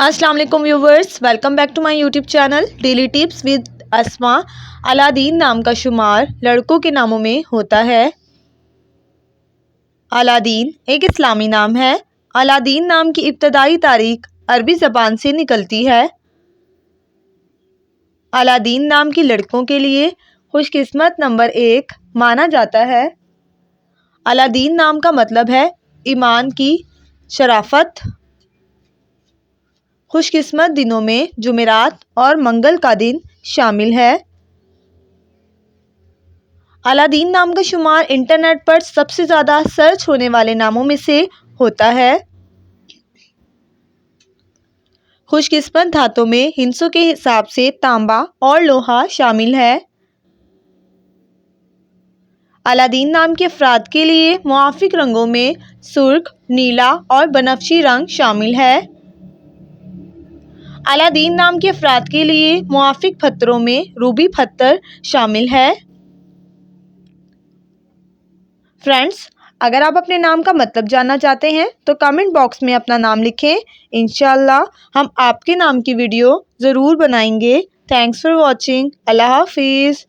अस्सलाम वालेकुम viewers, welcome back to my YouTube channel daily tips with Asma. Aladdin नाम का शुमार लड़कों के नामों में होता है। अलादीन एक इस्लामी नाम है। अलादीन नाम की इब्तदाई तारीख अरबी ज़बान से निकलती है। अलादीन नाम की लड़कों के लिए खुशकिस्मत नंबर 1 माना जाता है। अलादीन नाम का मतलब है ईमान की शराफत। खुशकिस्मत दिनों में जुमेरात और मंगल का दिन शामिल है। अलादीन नाम का शुमार इंटरनेट पर सबसे ज़्यादा सर्च होने वाले नामों में से होता है। खुशकिस्मत धातों में हिंसों के हिसाब से तांबा और लोहा शामिल है। अलादीन नाम के अफराद के लिए मुआफिक रंगों में सुर्ख, नीला और बनफशी रंग शामिल है। अलादीन नाम के अफराद के लिए मुआफिक पत्थरों में रूबी पत्थर शामिल है। फ्रेंड्स, अगर आप अपने नाम का मतलब जानना चाहते हैं तो कमेंट बॉक्स में अपना नाम लिखें। इंशाल्लाह हम आपके नाम की वीडियो ज़रूर बनाएंगे। Thanks for watching. अल्लाह हाफिज़।